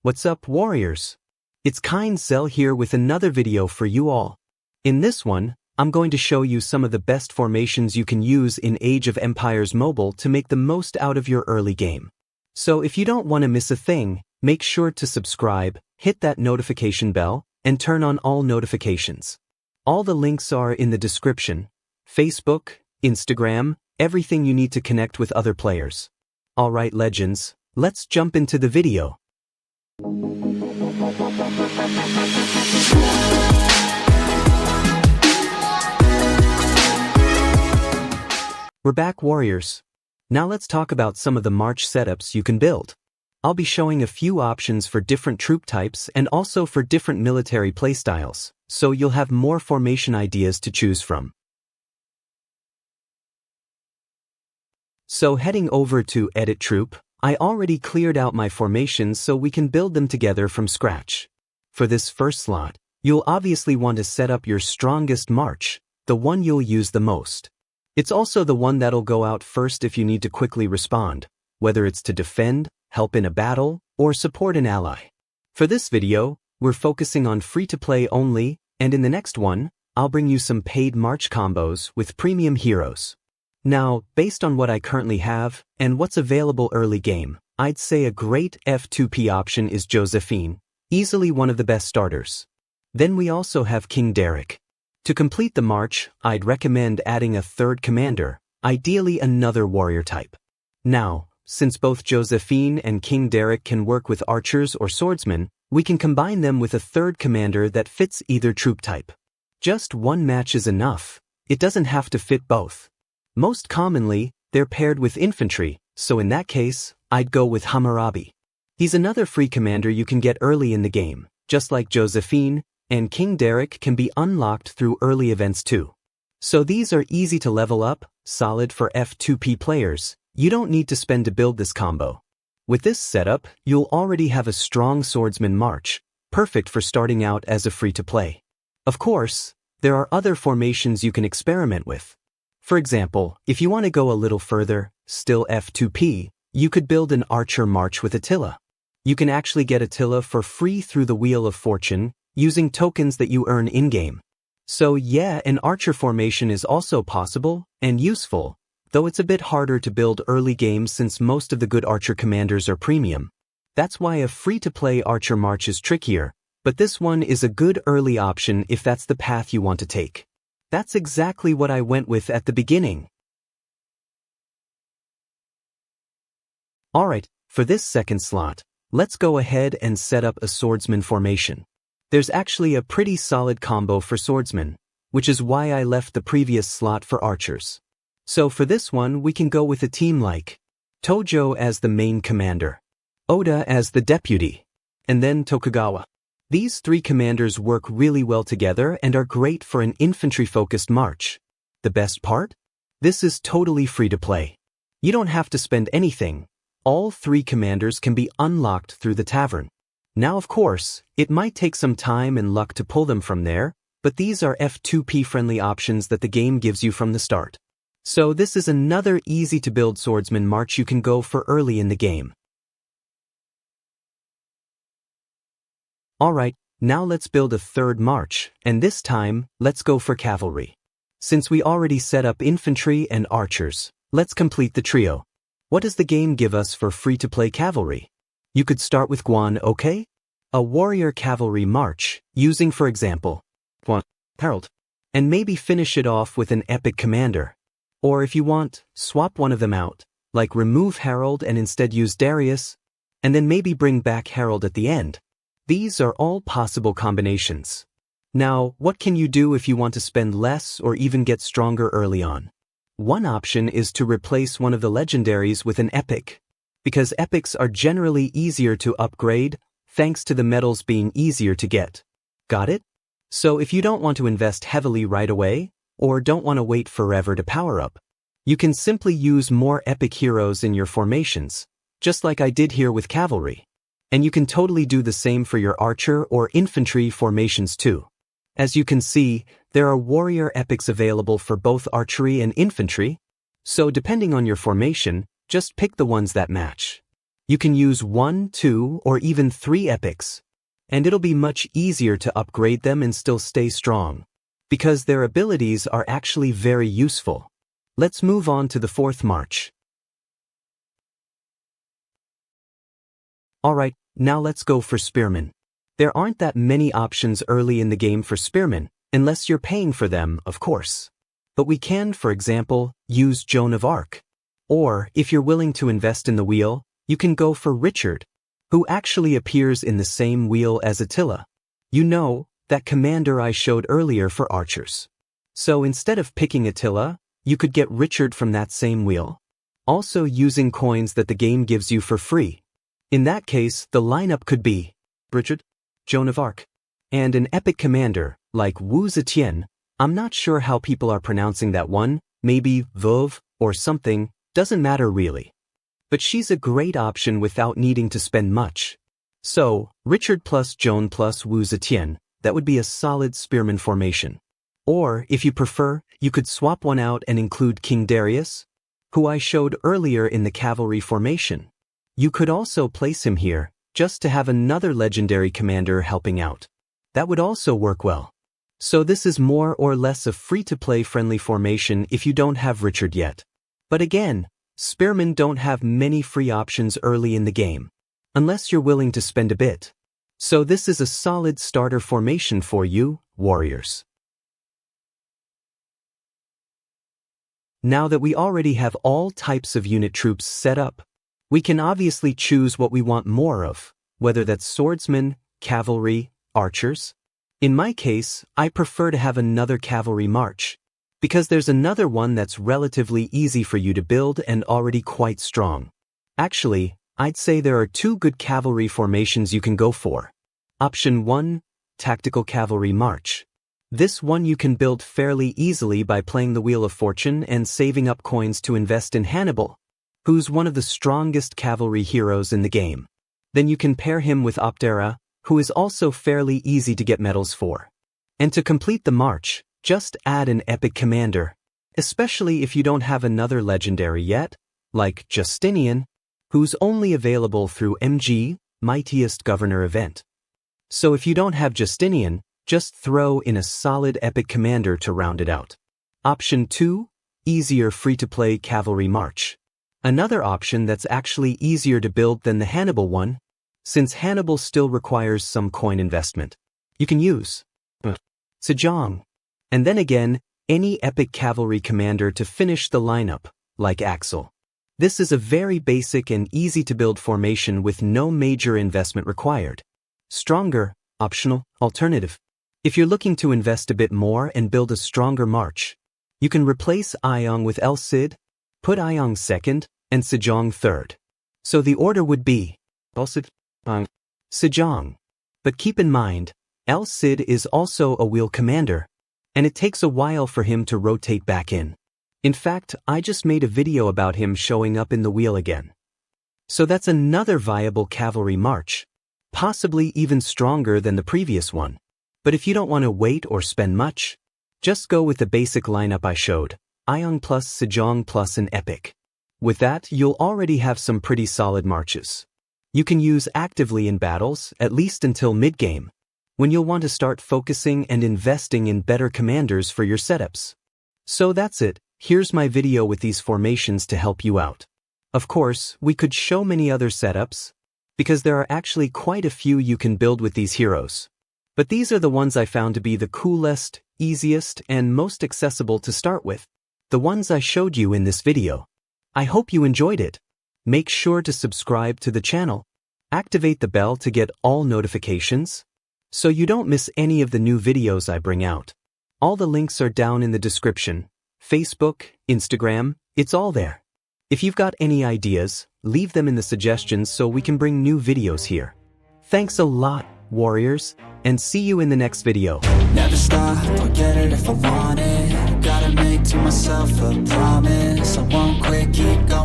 What's up, warriors? It's Kind Cell here with another video for you all. In this one, I'm going to show you some of the best formations you can use in Age of Empires Mobile to make the most out of your early game. So if you don't want to miss a thing, make sure to subscribe, hit that notification bell, and turn on all notifications. All the links are in the description. Facebook, Instagram, everything you need to connect with other players. Alright legends, let's jump into the video. We're back, warriors. Now let's talk about some of the march setups you can build. I'll be showing a few options for different troop types and also for different military playstyles, so you'll have more formation ideas to choose from. So heading over to Edit Troop, I already cleared out my formations so we can build them together from scratch. For this first slot, you'll obviously want to set up your strongest march, the one you'll use the most. It's also the one that'll go out first if you need to quickly respond, whether it's to defend, help in a battle, or support an ally. For this video, we're focusing on free-to-play only, and in the next one, I'll bring you some paid march combos with premium heroes. Now, based on what I currently have, and what's available early game, I'd say a great F2P option is Josephine, easily one of the best starters. Then we also have King Derek. To complete the march, I'd recommend adding a third commander, ideally another warrior type. Now, since both Josephine and King Derek can work with archers or swordsmen, we can combine them with a third commander that fits either troop type. Just one match is enough. It doesn't have to fit both. Most commonly, they're paired with infantry, so in that case, I'd go with Hammurabi. He's another free commander you can get early in the game, just like Josephine, and King Derek can be unlocked through early events too. So these are easy to level up, solid for F2P players. You don't need to spend to build this combo. With this setup, you'll already have a strong swordsman march, perfect for starting out as a free-to-play. Of course, there are other formations you can experiment with. For example, if you want to go a little further, still F2P, you could build an archer march with Attila. You can actually get Attila for free through the Wheel of Fortune, using tokens that you earn in-game. So yeah, an archer formation is also possible and useful, though it's a bit harder to build early games since most of the good archer commanders are premium. That's why a free-to-play archer march is trickier, but this one is a good early option if that's the path you want to take. That's exactly what I went with at the beginning. Alright, for this second slot, let's go ahead and set up a swordsman formation. There's actually a pretty solid combo for swordsmen, which is why I left the previous slot for archers. So for this one we can go with a team like Tojo as the main commander, Oda as the deputy, and then Tokugawa. These three commanders work really well together and are great for an infantry-focused march. The best part? This is totally free to play. You don't have to spend anything. All three commanders can be unlocked through the tavern. Now of course, it might take some time and luck to pull them from there, but these are F2P-friendly options that the game gives you from the start. So this is another easy-to-build swordsman march you can go for early in the game. Alright, now let's build a third march, and this time, let's go for cavalry. Since we already set up infantry and archers, let's complete the trio. What does the game give us for free-to-play cavalry? You could start with Guan, okay? A warrior cavalry march, using for example, Guan, Harold, and maybe finish it off with an epic commander. Or if you want, swap one of them out, like remove Harold and instead use Darius, and then maybe bring back Harold at the end. These are all possible combinations. Now, what can you do if you want to spend less or even get stronger early on? One option is to replace one of the legendaries with an epic, because epics are generally easier to upgrade, thanks to the medals being easier to get. Got it? So if you don't want to invest heavily right away, or don't want to wait forever to power up, you can simply use more epic heroes in your formations, just like I did here with cavalry. And you can totally do the same for your archer or infantry formations too. As you can see, there are warrior epics available for both archery and infantry, so depending on your formation, just pick the ones that match. You can use 1, 2, or even 3 epics. And it'll be much easier to upgrade them and still stay strong, because their abilities are actually very useful. Let's move on to the 4th march. Alright, now let's go for Spearmen. There aren't that many options early in the game for Spearmen, unless you're paying for them, of course. But we can, for example, use Joan of Arc. Or, if you're willing to invest in the wheel, you can go for Richard, who actually appears in the same wheel as Attila. You know, that commander I showed earlier for archers. So instead of picking Attila, you could get Richard from that same wheel, also using coins that the game gives you for free. In that case, the lineup could be Richard, Joan of Arc, and an epic commander, like Wu Zetian. I'm not sure how people are pronouncing that one, maybe Veuve or something, doesn't matter really. But she's a great option without needing to spend much. So, Richard plus Joan plus Wu Zetian, that would be a solid Spearman formation. Or, if you prefer, you could swap one out and include King Darius, who I showed earlier in the cavalry formation. You could also place him here, just to have another legendary commander helping out. That would also work well. So this is more or less a free-to-play friendly formation if you don't have Richard yet. But again, Spearmen don't have many free options early in the game, unless you're willing to spend a bit. So this is a solid starter formation for you, warriors. Now that we already have all types of unit troops set up, we can obviously choose what we want more of, whether that's swordsmen, cavalry, archers. In my case, I prefer to have another cavalry march, because there's another one that's relatively easy for you to build and already quite strong. Actually, I'd say there are 2 good cavalry formations you can go for. Option 1, Tactical Cavalry March. This one you can build fairly easily by playing the Wheel of Fortune and saving up coins to invest in Hannibal, who's one of the strongest cavalry heroes in the game. Then you can pair him with Optera, who is also fairly easy to get medals for. And to complete the march, just add an epic commander, especially if you don't have another legendary yet, like Justinian, who's only available through MG, Mightiest Governor event. So if you don't have Justinian, just throw in a solid epic commander to round it out. Option 2, easier free-to-play cavalry march. Another option that's actually easier to build than the Hannibal one, since Hannibal still requires some coin investment. You can use Sejong. And then again, any epic cavalry commander to finish the lineup, like Axel. This is a very basic and easy to build formation with no major investment required. Stronger, optional, alternative. If you're looking to invest a bit more and build a stronger march, you can replace Ayong with El Cid, put Ayong second, and Sejong third. So the order would be El Cid, Sejong. But keep in mind, El Cid is also a wheel commander, and it takes a while for him to rotate back in. In fact, I just made a video about him showing up in the wheel again. So that's another viable cavalry march, possibly even stronger than the previous one. But if you don't want to wait or spend much, just go with the basic lineup I showed, Ayong plus Sejong plus an epic. With that, you'll already have some pretty solid marches. You can use actively in battles, at least until mid-game, when you'll want to start focusing and investing in better commanders for your setups. So that's it, here's my video with these formations to help you out. Of course, we could show many other setups, because there are actually quite a few you can build with these heroes. But these are the ones I found to be the coolest, easiest, and most accessible to start with. The ones I showed you in this video. I hope you enjoyed it. Make sure to subscribe to the channel. Activate the bell to get all notifications, so you don't miss any of the new videos I bring out. All the links are down in the description. Facebook, Instagram, it's all there. If you've got any ideas, leave them in the suggestions so we can bring new videos here. Thanks a lot, warriors, and see you in the next video. Never stop, I'll get it if I want it. Gotta make to myself a promise, I won't quit, keep going.